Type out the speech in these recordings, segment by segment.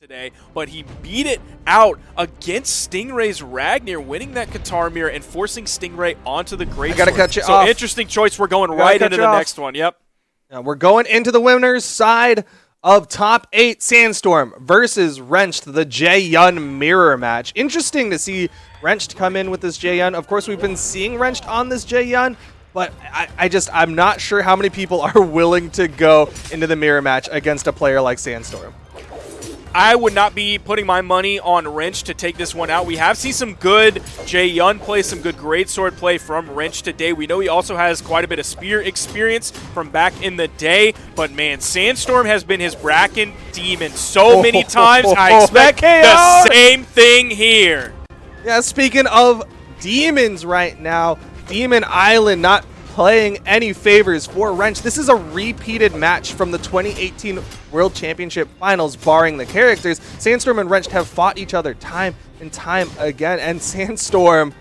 today, but he beat it out against Stingray's Ragnar, winning that Qatar mirror and forcing Stingray onto the Great Sword. I gotta cut you so off. Interesting choice. We're going right into the next one. Yep. Now we're going into the winners side of top 8 Sandstorm versus Wrenched, the Jae-Yun mirror match. Interesting to see Wrenched come in with this Jae-Yun. Of course, we've been seeing Wrenched on this Jae-Yun, but I'm not sure how many people are willing to go into the mirror match against a player like Sandstorm. I would not be putting my money on Wrench to take this one out. We have seen some good Jae-Yun play, some good greatsword play from Wrench today. We know he also has quite a bit of spear experience from back in the day. But, man, Sandstorm has been his Bracken demon so many times. I expect the same thing here. Yeah, speaking of demons right now, Demon Island not playing any favors for Wrench. This is a repeated match from the 2018 World Championship Finals, barring the characters. Sandstorm and Wrench have fought each other time and time again, and Sandstorm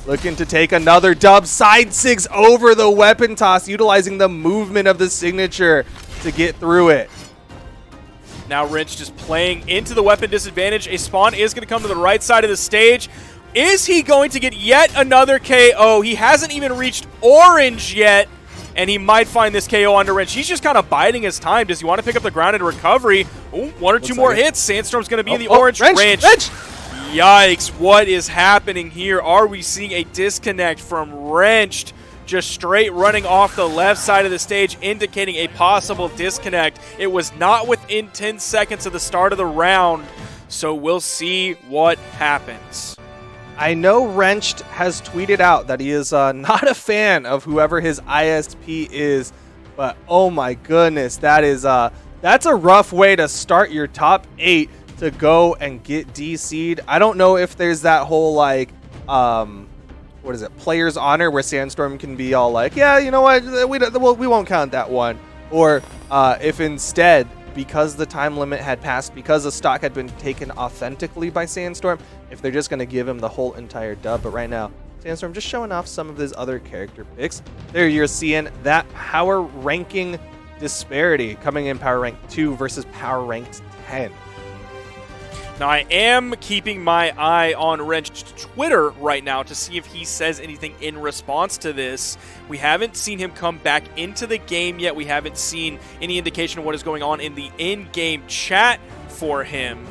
looking to take another dub. Side 6 over the weapon toss, utilizing the movement of the signature to get through it. Now Wrench just playing into the weapon disadvantage. A spawn is going to come to the right side of the stage. Is he going to get yet another KO? He hasn't even reached orange yet, and he might find this KO under Wrench. He's just kind of biding his time. Does he want to pick up the ground in recovery? Ooh, one or two more hits. Sandstorm's going to be in the orange. Wrench. Yikes, what is happening here? Are we seeing a disconnect from Wrenched? Just straight running off the left side of the stage, indicating a possible disconnect. It was not within 10 seconds of the start of the round, so we'll see what happens. I know Wrenched has tweeted out that he is not a fan of whoever his ISP is, but oh my goodness, that's a rough way to start your top 8 to go and get DC'd. I don't know if there's that whole like what is it, player's honor, where Sandstorm can be all like, yeah, you know what, we won't count that one, or if instead, because the time limit had passed, because the stock had been taken authentically by Sandstorm, if they're just going to give him the whole entire dub. But right now, Sandstorm just showing off some of his other character picks. There you're seeing that power ranking disparity coming in power rank 2 versus power ranked 10. Now, I am keeping my eye on Wrench's Twitter right now to see if he says anything in response to this. We haven't seen him come back into the game yet. We haven't seen any indication of what is going on in the in-game chat for him.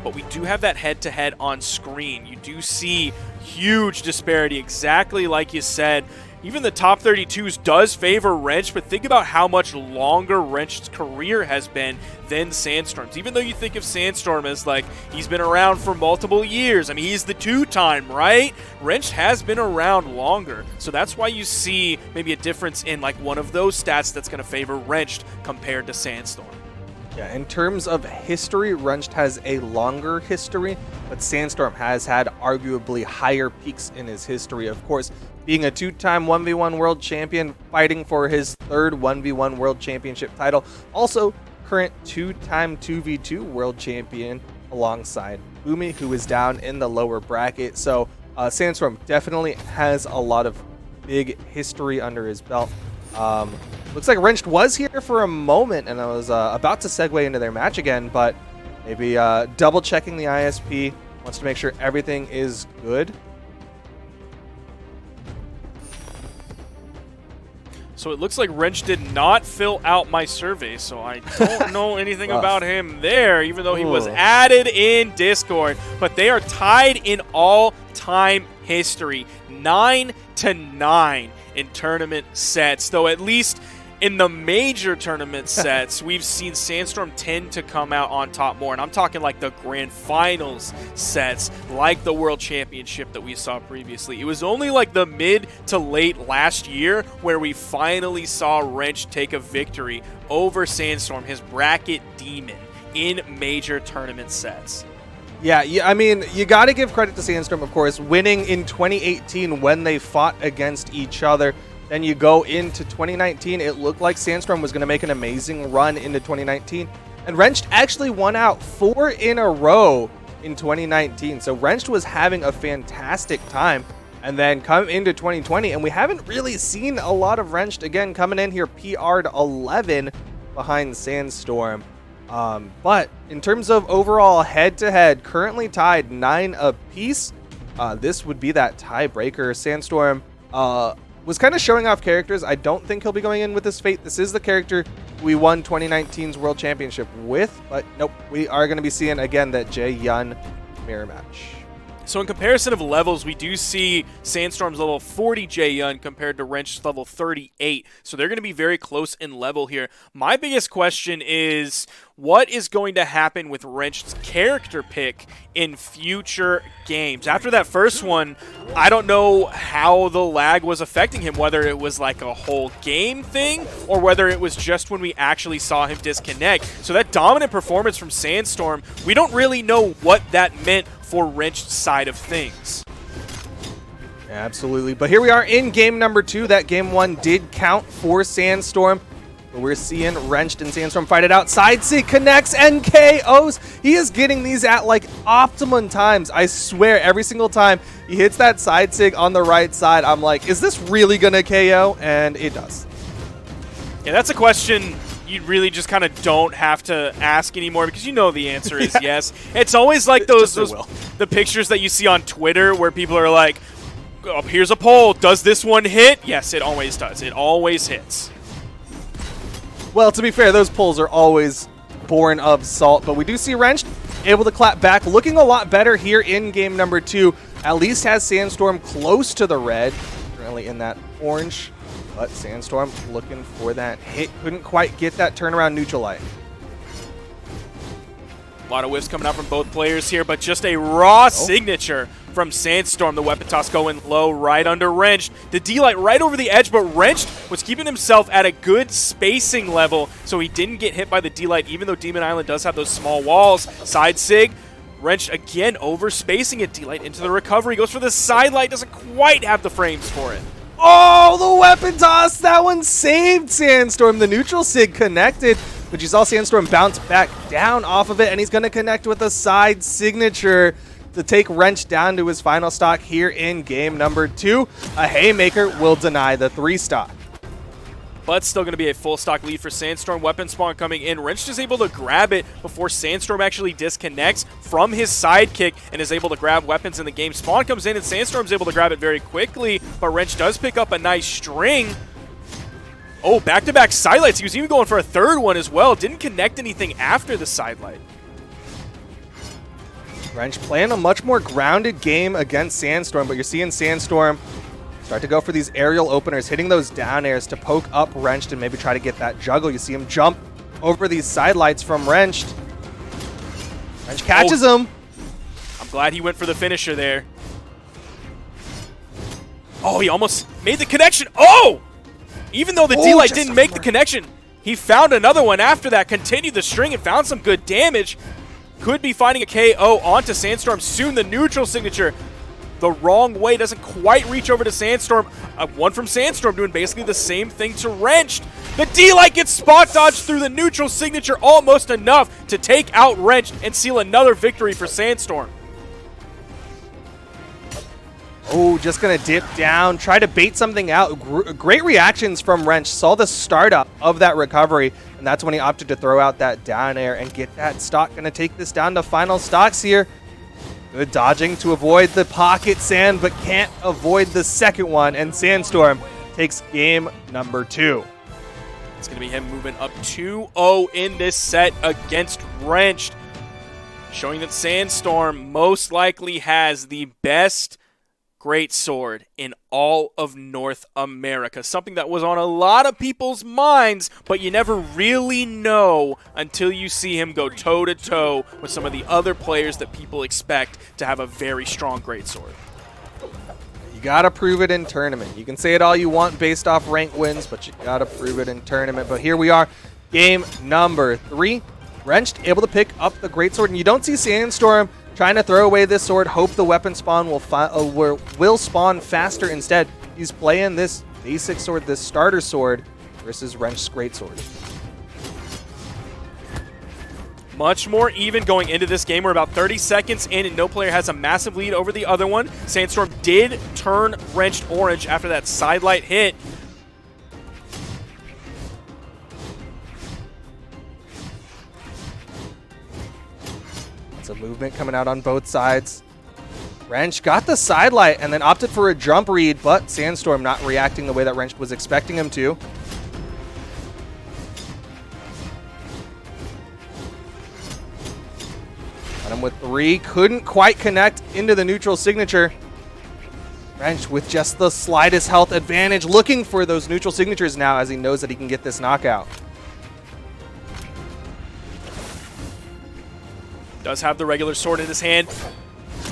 But we do have that head-to-head on screen. You do see huge disparity, exactly like you said. Even the top 32s does favor Wrench, but think about how much longer Wrench's career has been than Sandstorm's. Even though you think of Sandstorm as like, he's been around for multiple years. I mean, he's the 2-time, right? Wrench has been around longer. So that's why you see maybe a difference in like one of those stats that's going to favor Wrench compared to Sandstorm. Yeah, in terms of history, Wrenched has a longer history, but Sandstorm has had arguably higher peaks in his history. Of course, being a 2-time 1v1 world champion, fighting for his 3rd 1v1 world championship title. Also, current 2-time 2v2 world champion alongside Boomy, who is down in the lower bracket. So Sandstorm definitely has a lot of big history under his belt. Looks like Wrenched was here for a moment, and I was about to segue into their match again, but maybe double checking the ISP, wants to make sure everything is good. So it looks like Wrench did not fill out my survey, so I don't know anything about him there, even though he was added in Discord. But they are tied in all-time history, 9-9 in tournament sets, though at least in the major tournament sets, we've seen Sandstorm tend to come out on top more. And I'm talking like the grand finals sets, like the World Championship that we saw previously. It was only like the mid to late last year where we finally saw Wrench take a victory over Sandstorm, his bracket demon, in major tournament sets. Yeah, I mean, you got to give credit to Sandstorm, of course, winning in 2018 when they fought against each other. Then you go into 2019, it looked like Sandstorm was going to make an amazing run into 2019. And Wrenched actually won out 4 in a row in 2019. So Wrenched was having a fantastic time. And then come into 2020, and we haven't really seen a lot of Wrenched. Again, coming in here PR'd 11 behind Sandstorm. But in terms of overall head-to-head, currently tied 9 apiece. This would be that tiebreaker. Sandstorm was kind of showing off characters. I don't think he'll be going in with this Fate. This is the character we won 2019's World Championship with, but nope, we are going to be seeing again that Jae-Yun mirror match. So in comparison of levels, we do see Sandstorm's level 40 Jae-Yun compared to Wrench's level 38. So they're going to be very close in level here. My biggest question is, what is going to happen with Wrench's character pick in future games? After that first one, I don't know how the lag was affecting him, whether it was like a whole game thing or whether it was just when we actually saw him disconnect. So that dominant performance from Sandstorm, we don't really know what that meant for Wrench's side of things. Absolutely. But here we are in game number 2. That game 1 did count for Sandstorm. But we're seeing Wrenched and Sandstorm fight it out. Side C connects and KOs. He is getting these at like optimum times. I swear, every single time he hits that side sig on the right side, I'm like, is this really going to KO? And it does. Yeah, that's a question you really just kind of don't have to ask anymore because you know the answer is yes. It's always like the pictures that you see on Twitter where people are like, oh, here's a poll. Does this one hit? Yes, it always does. It always hits. Well, to be fair, those pulls are always born of salt, but we do see Wrenched able to clap back, looking a lot better here in game number 2. At least has Sandstorm close to the red, currently in that orange, but Sandstorm looking for that hit. Couldn't quite get that turnaround neutral light. A lot of whiffs coming out from both players here, but just a raw signature from Sandstorm. The weapon toss going low right under Wrenched. The D-Light right over the edge, but Wrenched was keeping himself at a good spacing level, so he didn't get hit by the D-Light, even though Demon Island does have those small walls. Side Sig, Wrenched again over spacing it. D-Light into the recovery, goes for the side light, doesn't quite have the frames for it. Oh, the weapon toss! That one saved Sandstorm. The neutral Sig connected, but you saw Sandstorm bounce back down off of it, and he's going to connect with a side signature to take Wrench down to his final stock here in game number 2. A haymaker will deny the 3 stock. But still going to be a full stock lead for Sandstorm. Weapon spawn coming in. Wrench is able to grab it before Sandstorm actually disconnects from his sidekick and is able to grab weapons in the game. Spawn comes in and Sandstorm's able to grab it very quickly, but Wrench does pick up a nice string. Oh, back-to-back sidelights. He was even going for a third one as well. Didn't connect anything after the sidelight. Wrench playing a much more grounded game against Sandstorm, but you're seeing Sandstorm start to go for these aerial openers, hitting those down airs to poke up Wrenched and maybe try to get that juggle. You see him jump over these sidelights from Wrenched. Wrench catches him. I'm glad he went for the finisher there. Oh, he almost made the connection. Oh! Even though the D-Light didn't make the connection, he found another one after that, continued the string and found some good damage. Could be finding a KO onto Sandstorm soon. The neutral signature the wrong way, doesn't quite reach over to Sandstorm. One from Sandstorm doing basically the same thing to Wrenched. The D-Light gets spot dodged through the neutral signature, almost enough to take out Wrenched and seal another victory for Sandstorm. Oh, just going to dip down, try to bait something out. Great reactions from Wrench. Saw the startup of that recovery, and that's when he opted to throw out that down air and get that stock. Going to take this down to final stocks here. Good dodging to avoid the pocket sand, but can't avoid the second one, and Sandstorm takes game number 2. It's going to be him moving up 2-0 in this set against Wrenched, showing that Sandstorm most likely has the best great sword in all of North America. Something that was on a lot of people's minds, but you never really know until you see him go toe-to-toe with some of the other players that people expect to have a very strong great sword. You gotta prove it in tournament. You can say it all you want based off rank wins, but you gotta prove it in tournament. But here we are, game number 3. Wrenched able to pick up the greatsword, and you don't see Sandstorm trying to throw away this sword, hope the weapon spawn will spawn faster. Instead, he's playing this basic sword, this starter sword, versus Wrench's greatsword. Much more even going into this game. We're about 30 seconds in, and no player has a massive lead over the other one. Sandstorm did turn Wrenched orange after that sidelight hit. movement coming out on both sides. Wrench got the sidelight and then opted for a jump read, but Sandstorm not reacting the way that Wrench was expecting him to. Got him with 3, couldn't quite connect into the neutral signature. Wrench with just the slightest health advantage, looking for those neutral signatures now as he knows that he can get this knockout. Does have the regular sword in his hand.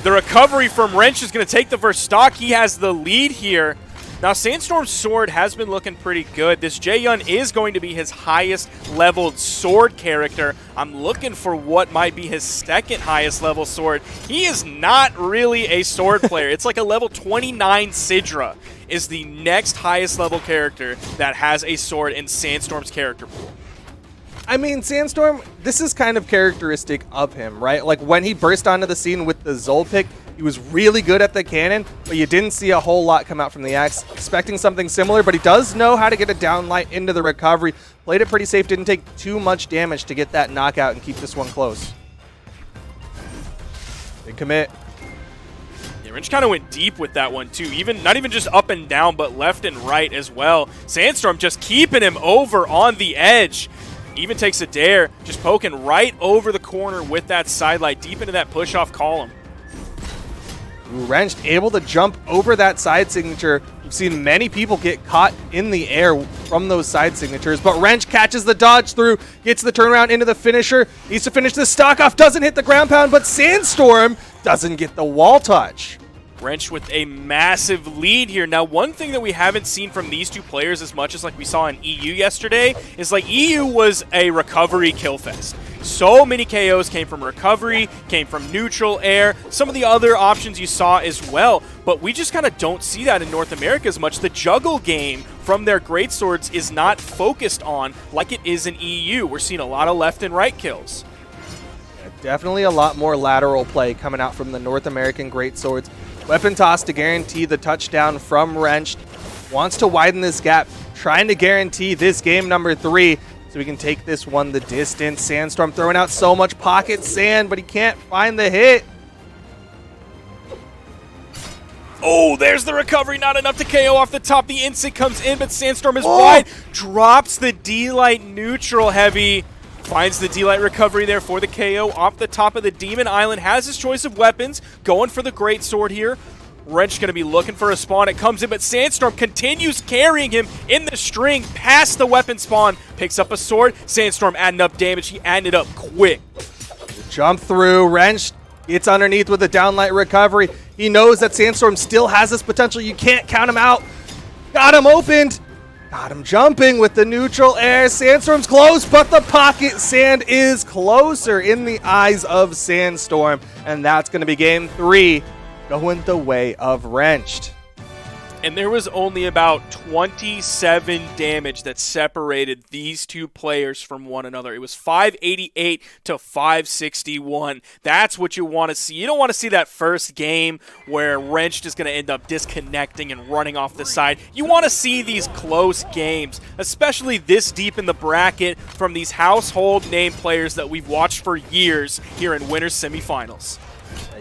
The recovery from Wrench is going to take the first stock. He has the lead here. Now, Sandstorm's sword has been looking pretty good. This Jae-Yun is going to be his highest leveled sword character. I'm looking for what might be his second highest level sword. He is not really a sword player. It's like a level 29 Sidra is the next highest level character that has a sword in Sandstorm's character pool. I mean, Sandstorm, this is kind of characteristic of him, right? Like when he burst onto the scene with the Zol pick, he was really good at the cannon, but you didn't see a whole lot come out from the axe. Expecting something similar, but he does know how to get a downlight into the recovery. Played it pretty safe, didn't take too much damage to get that knockout and keep this one close. Big commit. Yeah, Wrench kind of went deep with that one too. Not even just up and down, but left and right as well. Sandstorm just keeping him over on the edge. Even takes a dare, just poking right over the corner with that sidelight, deep into that push-off column. Wrench able to jump over that side signature. We've seen many people get caught in the air from those side signatures, but Wrench catches the dodge through, gets the turnaround into the finisher, needs to finish the stock off, doesn't hit the ground pound, but Sandstorm doesn't get the wall touch. Wrench with a massive lead here. Now, one thing that we haven't seen from these two players as much as like we saw in EU yesterday is like EU was a recovery kill fest. So many KOs came from recovery, came from neutral air, some of the other options you saw as well, but we just kind of don't see that in North America as much. The juggle game from their greatswords is not focused on like it is in EU. We're seeing a lot of left and right kills. Yeah, definitely a lot more lateral play coming out from the North American greatswords. Weapon toss to guarantee the touchdown from Wrench. Wants to widen this gap, trying to guarantee this game number 3 so we can take this one the distance. Sandstorm throwing out so much pocket sand, but he can't find the hit. Oh, there's the recovery. Not enough to KO off the top. The instant comes in, but Sandstorm is wide. Drops the D-Light neutral heavy. Finds the D-Light recovery there for the KO off the top of the Demon Island. Has his choice of weapons. Going for the Great Sword here. Wrench going to be looking for a spawn. It comes in, but Sandstorm continues carrying him in the string past the weapon spawn. Picks up a sword. Sandstorm adding up damage. He added up quick. Jump through. Wrench gets underneath with a downlight recovery. He knows that Sandstorm still has this potential. You can't count him out. Got him opened. Got him jumping with the neutral air. Sandstorm's close, but the pocket sand is closer in the eyes of Sandstorm. And that's going to be game 3, going the way of Wrenched. And there was only about 27 damage that separated these two players from one another. It was 588 to 561. That's what you want to see. You don't want to see that first game where Wrenched is going to end up disconnecting and running off the side. You want to see these close games, especially this deep in the bracket from these household name players that we've watched for years here in Winners Semifinals.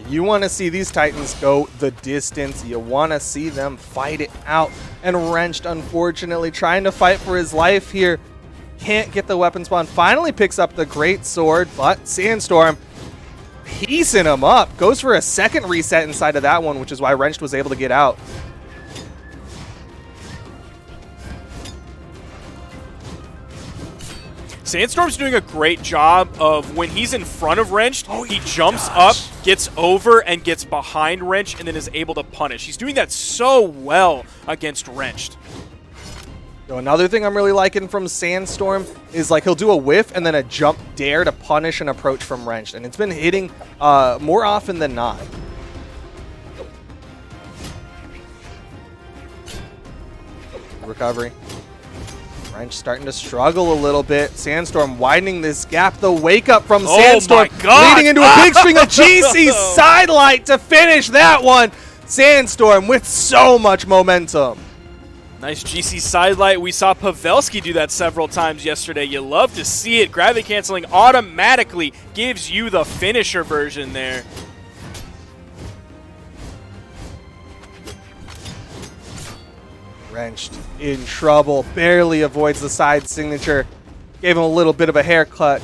You want to see these Titans go the distance. You want to see them fight it out. And Wrenched, unfortunately, trying to fight for his life here. Can't get the weapon spawn. Finally picks up the Great Sword, but Sandstorm piecing him up. Goes for a second reset inside of that one, which is why Wrenched was able to get out. Sandstorm's doing a great job of when he's in front of Wrenched, he jumps up, gets over, and gets behind Wrenched, and then is able to punish. He's doing that so well against Wrenched. So another thing I'm really liking from Sandstorm is like he'll do a whiff and then a jump dare to punish an approach from Wrenched, and it's been hitting more often than not. Recovery. Wrench starting to struggle a little bit. Sandstorm widening this gap. The wake up from Sandstorm leading into a big string of GC sidelight to finish that one. Sandstorm with so much momentum. Nice GC sidelight. We saw Pavelski do that several times yesterday. You love to see it. Gravity canceling automatically gives you the finisher version there. Wrenched in trouble. Barely avoids the side signature. Gave him a little bit of a haircut.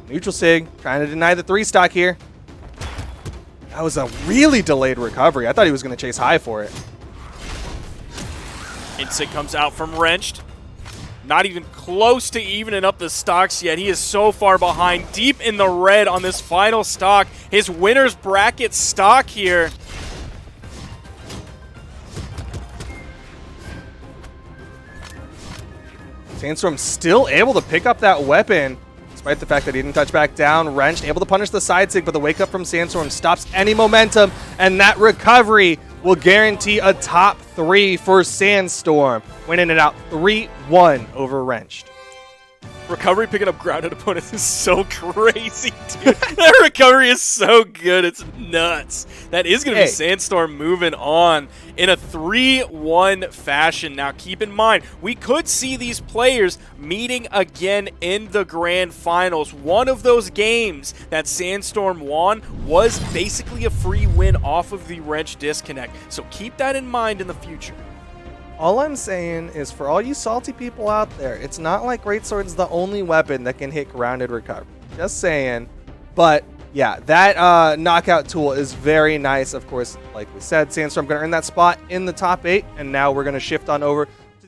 Neutral Sig trying to deny the 3-stock here. That was a really delayed recovery. I thought he was going to chase high for it. Insig comes out from Wrenched. Not even close to evening up the stocks yet. He is so far behind, deep in the red on this final stock. His winner's bracket stock here. Sandstorm still able to pick up that weapon, despite the fact that he didn't touch back down. Wrenched able to punish the side sig, but the wake up from Sandstorm stops any momentum, and that recovery will guarantee a top 3 for Sandstorm, winning it out 3-1 over Wrenched. Recovery picking up grounded opponents is so crazy, dude. That recovery is so good. It's nuts. That is going to be Sandstorm moving on in a 3-1 fashion. Now, keep in mind, we could see these players meeting again in the grand finals. One of those games that Sandstorm won was basically a free win off of the Wrench disconnect. So keep that in mind in the future. All I'm saying is, for all you salty people out there, it's not like Greatsword's the only weapon that can hit grounded recovery. Just saying. But yeah, that knockout tool is very nice. Of course, like we said, Sandstorm going to earn that spot in the top 8, and now we're going to shift on over